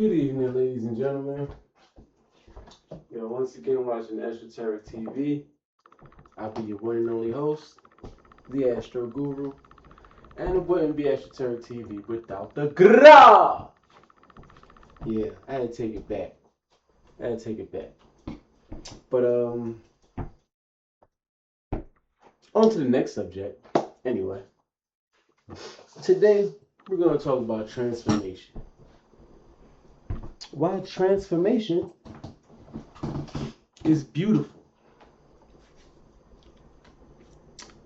Good evening, ladies and gentlemen. Once again, watching Esoteric TV. I'll be your one and only host, the Astro Guru, and it wouldn't be Esoteric TV without the gra. Yeah, I had to take it back. But on to the next subject. Anyway, today we're gonna talk about transformation. Why transformation is beautiful.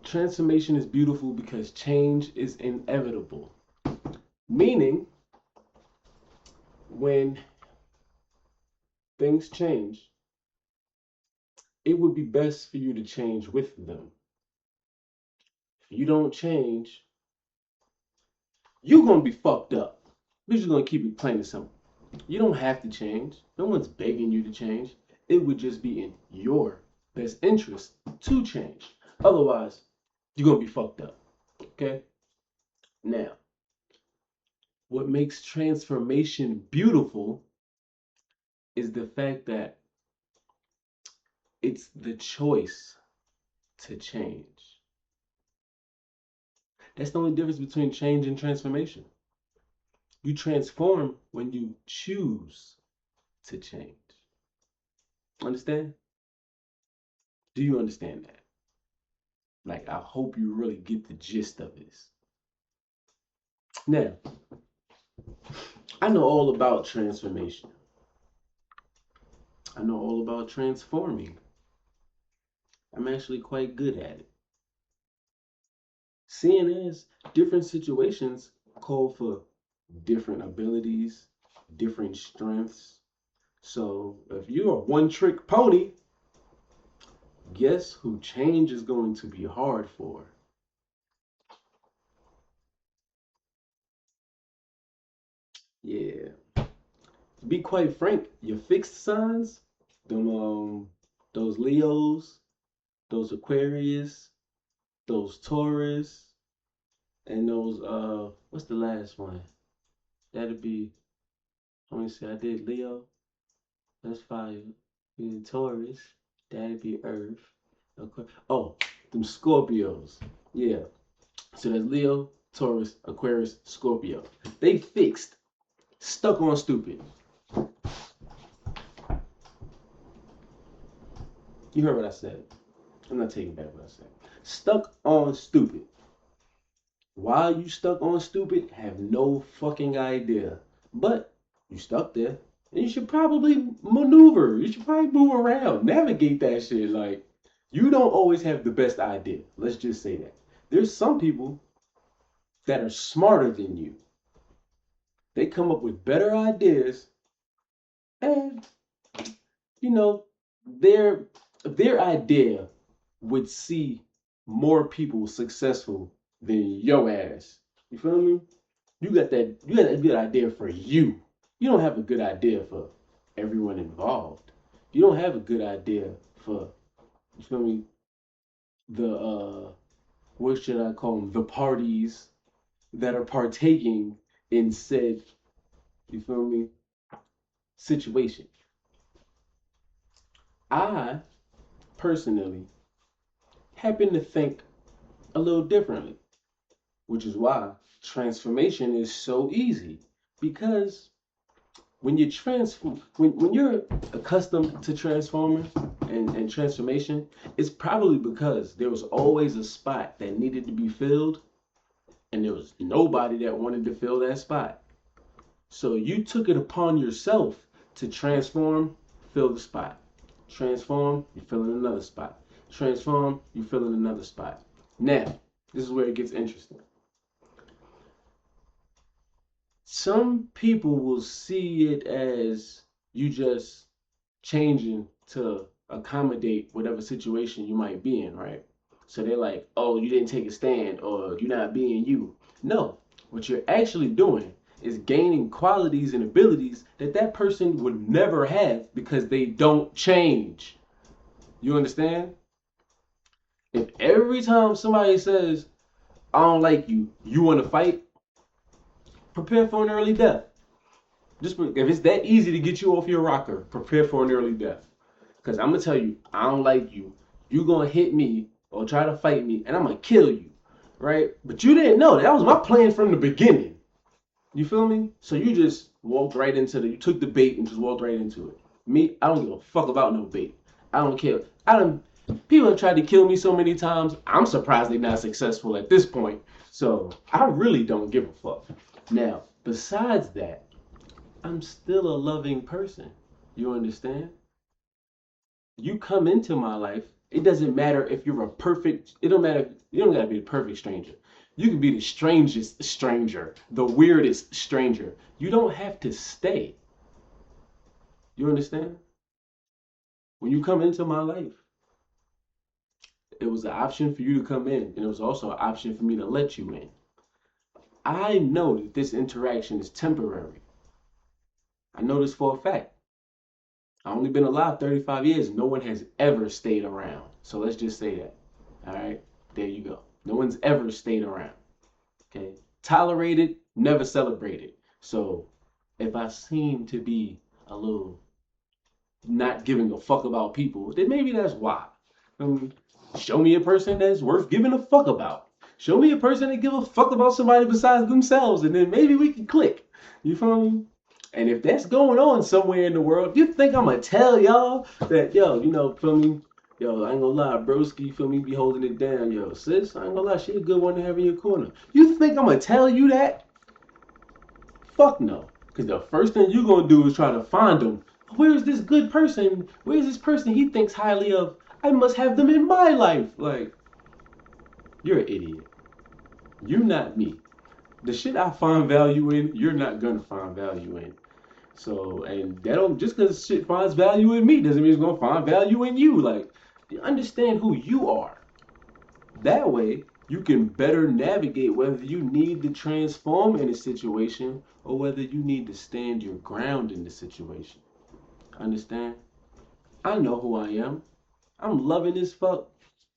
Transformation is beautiful because change is inevitable. Meaning, when things change, it would be best for you to change with them. If you don't change, you're going to be fucked up. We're just going to keep it plain and simple. You don't have to change. No one's begging you to change. It would just be in your best interest to change. Otherwise, you're going to be fucked up. Okay? Now, what makes transformation beautiful is the fact that it's the choice to change. That's the only difference between change and transformation. You transform when you choose to change. Understand? Do you understand that? Like, I hope you really get the gist of this. Now, I know all about transformation. I know all about transforming. I'm actually quite good at it. Seeing as different situations call for different abilities, different strengths. So if you're a one-trick pony, guess who change is going to be hard for? Yeah. To be quite frank, your fixed signs, those Leos, those Aquarius, those Taurus, and those what's the last one? That'd be, let me see, I did Leo, that's fire. Taurus, that'd be Earth. Oh, them Scorpios. Yeah. So that's Leo, Taurus, Aquarius, Scorpio. They fixed, stuck on stupid. You heard what I said. I'm not taking back what I said. Stuck on stupid. Why you stuck on stupid, have no fucking idea. But you stuck there. And you should probably maneuver. You should probably move around. Navigate that shit. Like, you don't always have the best idea. Let's just say that. There's some people that are smarter than you. They come up with better ideas, and you know, their idea would see more people successful than your ass. You feel me? You got a good idea for you. You don't have a good idea for everyone involved. You don't have a good idea for, you feel me, the what should I call them? The parties that are partaking in said, you feel me, situation. I personally happen to think a little differently, which is why transformation is so easy. Because when you transform, when you're accustomed to transforming and transformation, it's probably because there was always a spot that needed to be filled, and there was nobody that wanted to fill that spot. So you took it upon yourself to transform, fill the spot. Transform, you fill in another spot. Transform, you fill in another spot. Now, this is where it gets interesting. Some people will see it as you just changing to accommodate whatever situation you might be in, right? So they're like, oh, you didn't take a stand, or you're not being you. No, what you're actually doing is gaining qualities and abilities that that person would never have because they don't change. You understand? If every time somebody says, I don't like you, you want to fight, prepare for an early death. Just if it's that easy to get you off your rocker, prepare for an early death. Cause I'm gonna tell you, I don't like you. You gonna hit me or try to fight me, and I'm gonna kill you, right? But you didn't know that was my plan from the beginning. You feel me? So you just walked right into you took the bait and just walked right into it. Me, I don't give a fuck about no bait. I don't care. People have tried to kill me so many times. I'm surprised they're not successful at this point. So I really don't give a fuck. Now, besides that, I'm still a loving person. You understand? You come into my life, it doesn't matter if you're a perfect, it don't matter, you don't gotta be the perfect stranger. You can be the strangest stranger, the weirdest stranger. You don't have to stay. You understand? When you come into my life, it was an option for you to come in, and it was also an option for me to let you in. I know that this interaction is temporary. I know this for a fact. I've only been alive 35 years. No one has ever stayed around. So let's just say that. All right? There you go. No one's ever stayed around. Okay? Tolerated, never celebrated. So if I seem to be a little not giving a fuck about people, then maybe that's why. Show me a person that's worth giving a fuck about. Show me a person that give a fuck about somebody besides themselves, and then maybe we can click. You feel me? And if that's going on somewhere in the world, you think I'm gonna tell y'all that, yo, feel me? Yo, I ain't gonna lie, broski, feel me, be holding it down. Yo, sis, I ain't gonna lie, she a good one to have in your corner. You think I'm gonna tell you that? Fuck no. Because the first thing you gonna do is try to find them. Where's this good person? Where's this person he thinks highly of? I must have them in my life. Like, you're an idiot. You not me. The shit I find value in, you're not gonna find value in. So, and that don't, just because shit finds value in me doesn't mean it's gonna find value in you. Like, you understand who you are. That way, you can better navigate whether you need to transform in a situation or whether you need to stand your ground in the situation. Understand? I know who I am. I'm loving as fuck.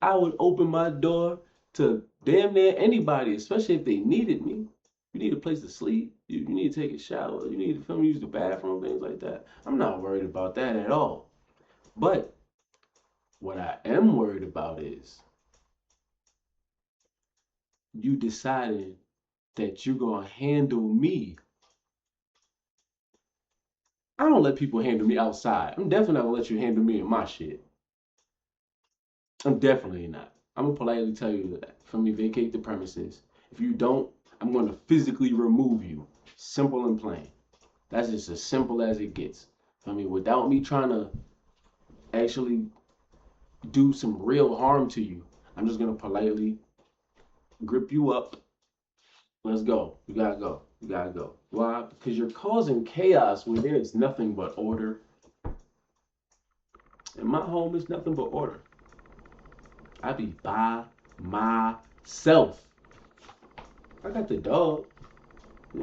I would open my door to damn near anybody, especially if they needed me. You need a place to sleep. You need to take a shower. You need to use the bathroom, things like that. I'm not worried about that at all. But what I am worried about is you deciding that you're going to handle me. I don't let people handle me outside. I'm definitely not going to let you handle me in my shit. I'm definitely not. I'm going to politely tell you that. For me, vacate the premises. If you don't, I'm going to physically remove you. Simple and plain. That's just as simple as it gets. I mean, without me trying to actually do some real harm to you, I'm just going to politely grip you up. Let's go. You gotta go. You gotta go. Why? Because you're causing chaos where there is nothing but order. And my home is nothing but order. I be by myself. I got the dog. I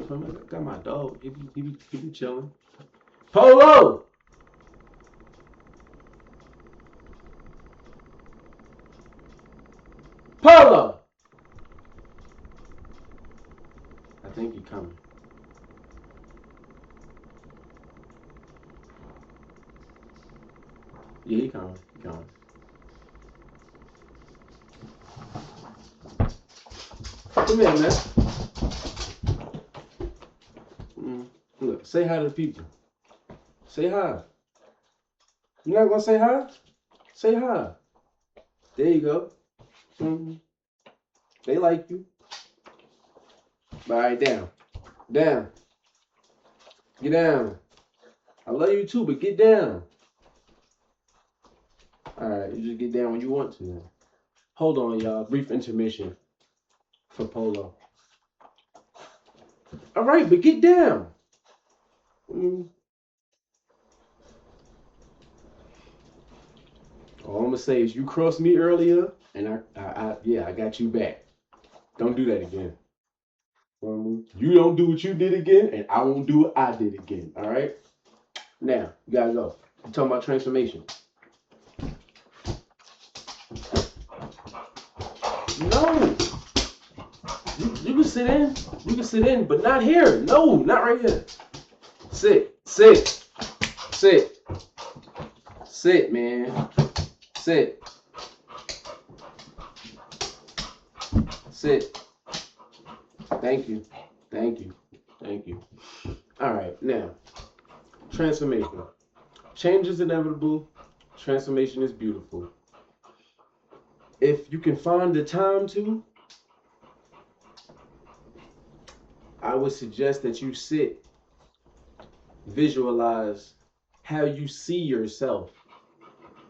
got my dog. He be chilling. Polo! Polo! I think he coming. Yeah, he coming. He coming. Come here, man. Look, say hi to the people. Say hi. You're not gonna say hi? Say hi. There you go. They like you. All right, down. Down. Get down. I love you too, but get down. All right, you just get down when you want to. Hold on, y'all. Brief intermission for Polo. All right, but get down. All I'm gonna say is you crossed me earlier, and I got you back. Don't do that again. You don't do what you did again, and I won't do what I did again. All right. Now you gotta go. I'm talking about transformation. No. You can sit in. You can sit in, but not here. No, not right here. Sit, sit, sit, sit, man. Sit, sit. Thank you, thank you, thank you. All right, now, transformation. Change is inevitable, transformation is beautiful. If you can find the time to, I would suggest that you sit, visualize how you see yourself,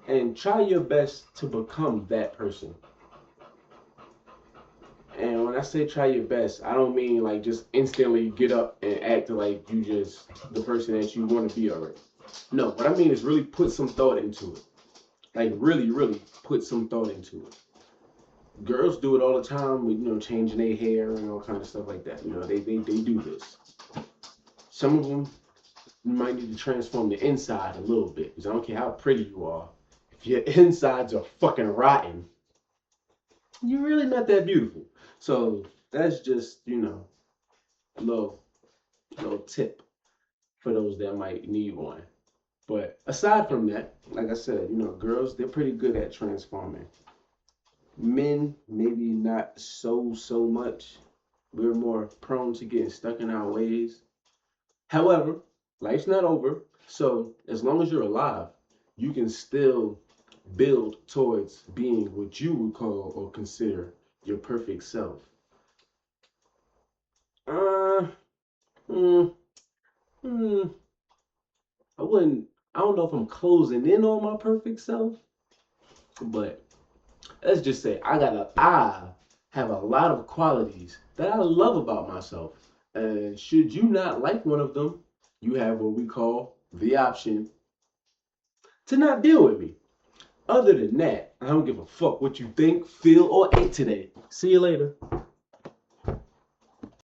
and try your best to become that person. And when I say try your best, I don't mean like just instantly get up and act like you just the person that you want to be already. No, what I mean is really put some thought into it. Like really, really put some thought into it. Girls do it all the time with changing their hair and all kind of stuff like that. They do this. Some of them you might need to transform the inside a little bit because I don't care how pretty you are. If your insides are fucking rotten, you're really not that beautiful. So that's just a little tip for those that might need one. But aside from that, like I said, girls they're pretty good at transforming. Men maybe not so much. We're more prone to getting stuck in our ways. However, life's not over. So as long as you're alive, you can still build towards being what you would call or consider your perfect self. Uh, mm, mm, I wouldn't. I don't know if I'm closing in on my perfect self, but let's just say I have a lot of qualities that I love about myself. And should you not like one of them, you have what we call the option to not deal with me. Other than that, I don't give a fuck what you think, feel, or ate today. See you later.